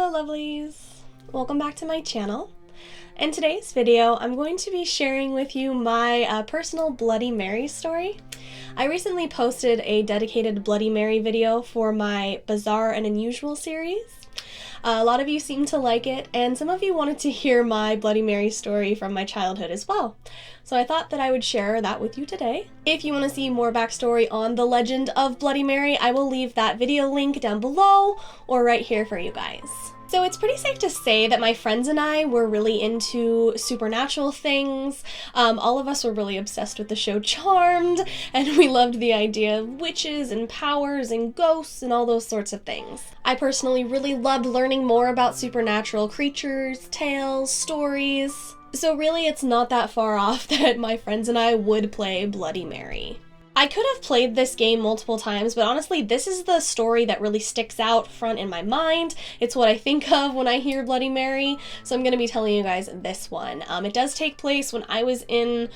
Hello lovelies! Welcome back to my channel. In today's video, I'm going to be sharing with you my personal Bloody Mary story. I recently posted a dedicated Bloody Mary video for my Bizarre and Unusual series. A lot of you seemed to like it, and some of you wanted to hear my Bloody Mary story from my childhood as well. So I thought that I would share that with you today. If you want to see more backstory on the legend of Bloody Mary, I will leave that video link down below or right here for you guys. So it's pretty safe to say that my friends and I were really into supernatural things. All of us were really obsessed with the show Charmed, and we loved the idea of witches and powers and ghosts and all those sorts of things. I personally really loved learning more about supernatural creatures, tales, stories. So really it's not that far off that my friends and I would play Bloody Mary. I could have played this game multiple times, but honestly, this is the story that really sticks out front in my mind. It's what I think of when I hear Bloody Mary, so I'm going to be telling you guys this one. It does take place when I was in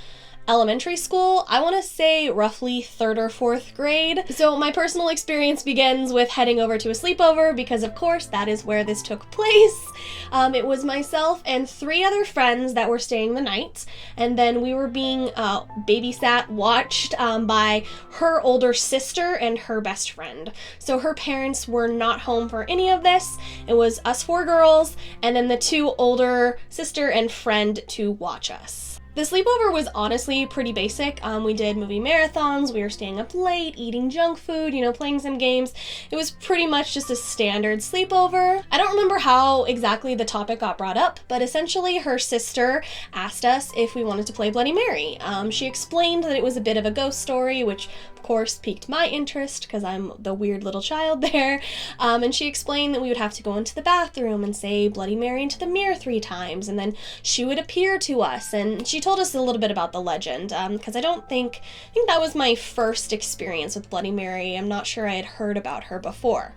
elementary school. I want to say roughly 3rd or 4th grade. So my personal experience begins with heading over to a sleepover because of course that is where this took place. It was myself and 3 other friends that were staying the night, and then we were being babysat, watched by her older sister and her best friend. So her parents were not home for any of this. It was us 4 girls and then the 2 older sister and friend to watch us. The sleepover was honestly pretty basic. We did movie marathons, we were staying up late, eating junk food, playing some games. It was pretty much just a standard sleepover. I don't remember how exactly the topic got brought up, but essentially her sister asked us if we wanted to play Bloody Mary. She explained that it was a bit of a ghost story, which of course piqued my interest because I'm the weird little child there. And she explained that we would have to go into the bathroom and say Bloody Mary into the mirror 3 times, and then she would appear to us, and she told us a little bit about the legend, because I think that was my first experience with Bloody Mary. I'm not sure I had heard about her before.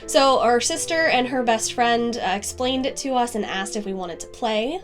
So our sister and her best friend explained it to us and asked if we wanted to play.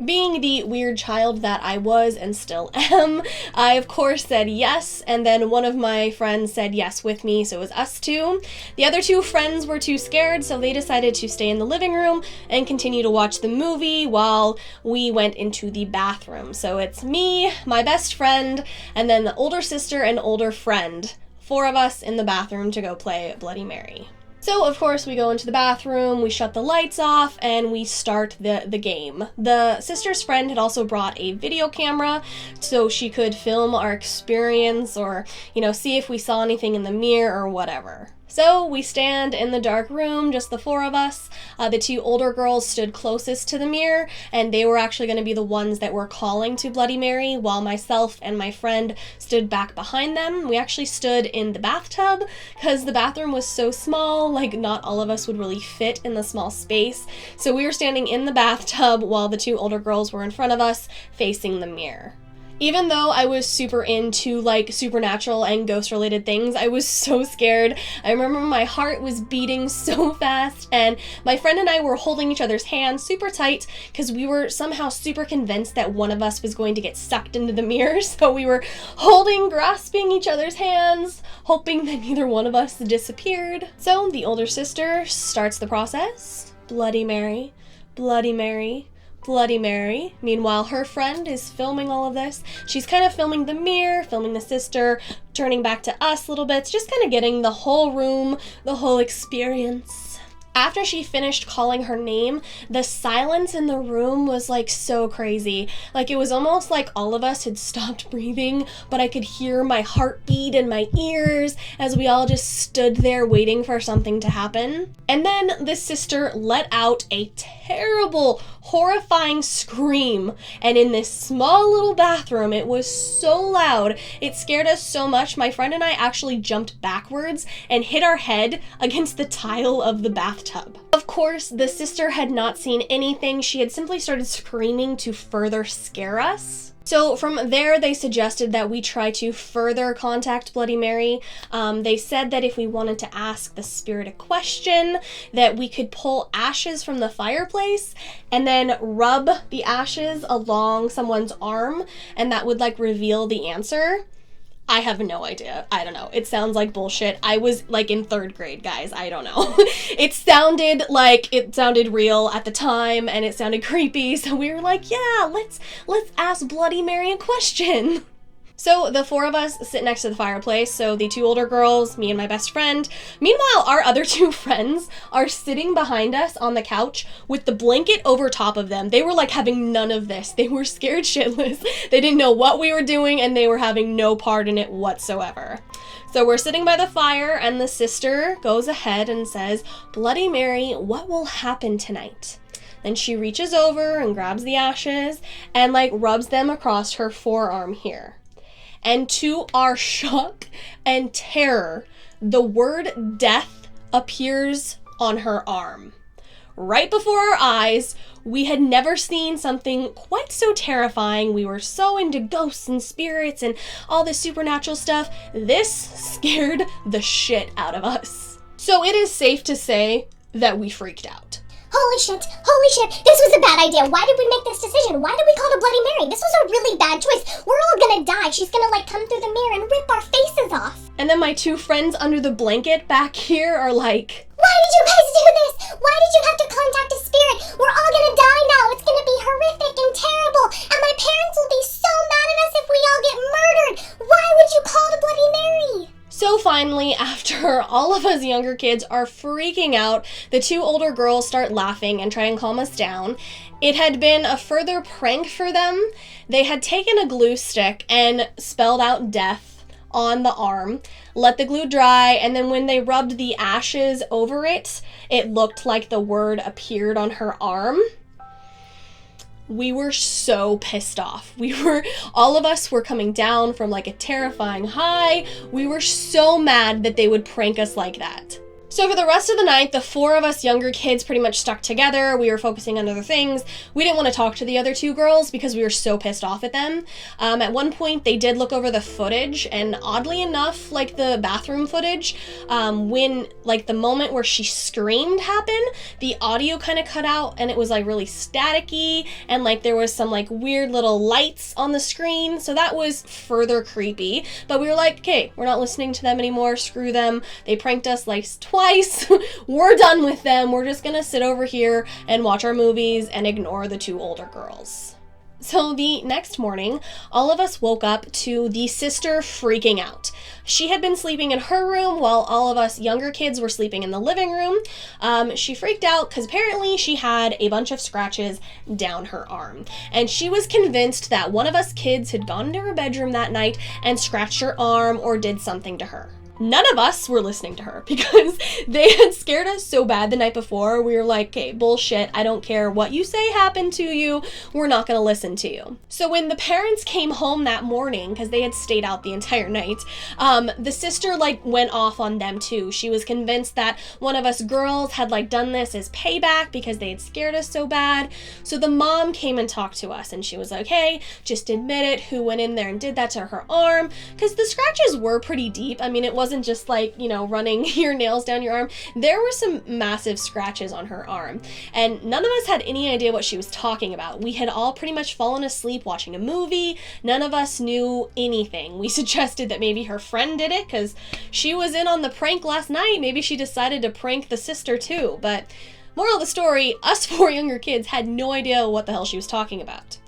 Being the weird child that I was and still am, I of course said yes, and then one of my friends said yes with me, so it was us 2. The other 2 friends were too scared, so they decided to stay in the living room and continue to watch the movie while we went into the bathroom. So it's me, my best friend, and then the older sister and older friend. 4 of us in the bathroom to go play Bloody Mary. So of course we go into the bathroom, we shut the lights off, and we start the game. The sister's friend had also brought a video camera so she could film our experience or, see if we saw anything in the mirror or whatever. So we stand in the dark room, just the 4 of us. The 2 older girls stood closest to the mirror, and they were actually going to be the ones that were calling to Bloody Mary, while myself and my friend stood back behind them. We actually stood in the bathtub, because the bathroom was so small, not all of us would really fit in the small space. So we were standing in the bathtub while the 2 older girls were in front of us, facing the mirror. Even though I was super into supernatural and ghost related things, I was so scared. I remember my heart was beating so fast, and my friend and I were holding each other's hands super tight because we were somehow super convinced that one of us was going to get sucked into the mirror. So we were grasping each other's hands, hoping that neither one of us disappeared. So the older sister starts the process. Bloody Mary, Bloody Mary, Bloody Mary. Meanwhile, her friend is filming all of this. She's kind of filming the mirror, filming the sister, turning back to us little bits, just kind of getting the whole room, the whole experience. After she finished calling her name, the silence in the room was so crazy. It was almost like all of us had stopped breathing, but I could hear my heartbeat in my ears as we all just stood there waiting for something to happen. And then the sister let out a terrible, horrifying scream, and in this small little bathroom, it was so loud, it scared us so much, my friend and I actually jumped backwards and hit our head against the tile of the bathtub. Of course, the sister had not seen anything. She had simply started screaming to further scare us. So from there, they suggested that we try to further contact Bloody Mary. They said that if we wanted to ask the spirit a question, that we could pull ashes from the fireplace and then rub the ashes along someone's arm, and that would reveal the answer. I have no idea. I don't know. It sounds like bullshit. I was like in 3rd grade, guys. I don't know. It sounded real at the time, and it sounded creepy. So we were like, yeah, let's ask Bloody Mary a question. So the 4 of us sit next to the fireplace, so the 2 older girls, me and my best friend. Meanwhile, our other 2 friends are sitting behind us on the couch with the blanket over top of them. They were like having none of this. They were scared shitless. They didn't know what we were doing, and they were having no part in it whatsoever. So we're sitting by the fire, and the sister goes ahead and says, "Bloody Mary, what will happen tonight?" Then she reaches over and grabs the ashes and like rubs them across her forearm here. And to our shock and terror, the word death appears on her arm. Right before our eyes, we had never seen something quite so terrifying. We were so into ghosts and spirits and all this supernatural stuff. This scared the shit out of us. So it is safe to say that we freaked out. Holy shit, this was a bad idea. Why did we make this decision? Why did we call her Bloody Mary? This was a really bad choice. We're all gonna die. She's gonna like come through the mirror and rip our faces off. And then my 2 friends under the blanket back here are like, why did you guys do this? Why did you have to contact a spirit? We're all gonna die now. It's gonna be horrific and terrible. And my parents will be so mad at us if we all get murdered. Why would you call the Bloody Mary? So finally, after all of us younger kids are freaking out, the 2 older girls start laughing and try and calm us down. It had been a further prank for them. They had taken a glue stick and spelled out death on the arm, let the glue dry, and then when they rubbed the ashes over it, it looked like the word appeared on her arm. We were so pissed off. All of us were coming down from like a terrifying high. We were so mad that they would prank us like that. So for the rest of the night, the 4 of us younger kids pretty much stuck together. We were focusing on other things. We didn't want to talk to the other 2 girls because we were so pissed off at them. At one point, they did look over the footage, and oddly enough, like the bathroom footage, when like the moment where she screamed happened, the audio kind of cut out, and it was like really staticky, and like there was some like weird little lights on the screen, so that was further creepy. But we were like, okay, we're not listening to them anymore. Screw them. They pranked us like twice. We're done with them. We're just gonna sit over here and watch our movies and ignore the 2 older girls. So the next morning, all of us woke up to the sister freaking out. She had been sleeping in her room while all of us younger kids were sleeping in the living room. She freaked out because apparently she had a bunch of scratches down her arm. And she was convinced that one of us kids had gone into her bedroom that night and scratched her arm or did something to her. None of us were listening to her because they had scared us so bad the night before. We were like, okay, bullshit. I don't care what you say happened to you. We're not going to listen to you. So when the parents came home that morning, because they had stayed out the entire night, the sister like went off on them too. She was convinced that one of us girls had like done this as payback because they had scared us so bad. So the mom came and talked to us, and she was like, hey, just admit it. Who went in there and did that to her arm? Because the scratches were pretty deep. I mean, it wasn't just like, you know, running your nails down your arm. There were some massive scratches on her arm, and none of us had any idea what she was talking about. We had all pretty much fallen asleep watching a movie. None of us knew anything. We suggested that maybe her friend did it because she was in on the prank last night. Maybe she decided to prank the sister too. But moral of the story, us 4 younger kids had no idea what the hell she was talking about.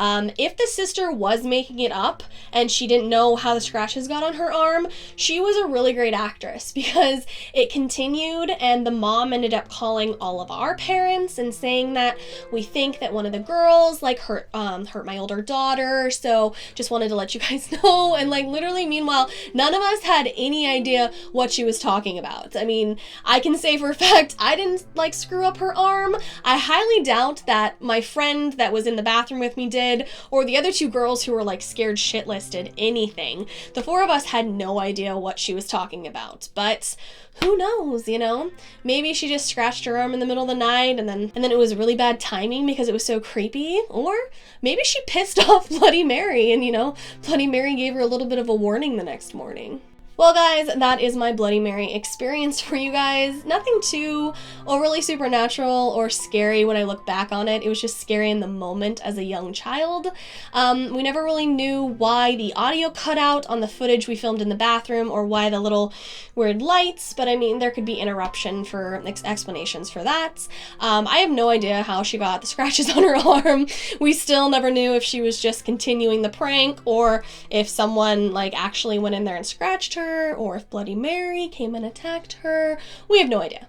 If the sister was making it up and she didn't know how the scratches got on her arm, she was a really great actress because it continued, and the mom ended up calling all of our parents and saying that we think that one of the girls like hurt my older daughter, so just wanted to let you guys know. And like literally, meanwhile, none of us had any idea what she was talking about. I mean, I can say for a fact I didn't like screw up her arm. I highly doubt that my friend that was in the bathroom with me did, or the other 2 girls who were like scared shitless did anything. The 4 of us had no idea what she was talking about, but who knows, you know? Maybe she just scratched her arm in the middle of the night and then it was really bad timing because it was so creepy, or maybe she pissed off Bloody Mary and, you know, Bloody Mary gave her a little bit of a warning the next morning. Well guys, that is my Bloody Mary experience for you guys. Nothing too overly supernatural or scary when I look back on it. It was just scary in the moment as a young child. We never really knew why the audio cut out on the footage we filmed in the bathroom or why the little weird lights, but I mean, there could be interruption for explanations for that. I have no idea how she got the scratches on her arm. We still never knew if she was just continuing the prank or if someone like actually went in there and scratched her, or if Bloody Mary came and attacked her. We have no idea.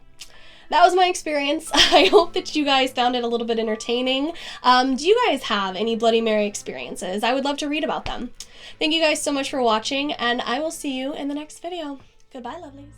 That was my experience. I hope that you guys found it a little bit entertaining. Do you guys have any Bloody Mary experiences? I would love to read about them. Thank you guys so much for watching, and I will see you in the next video. Goodbye, lovelies.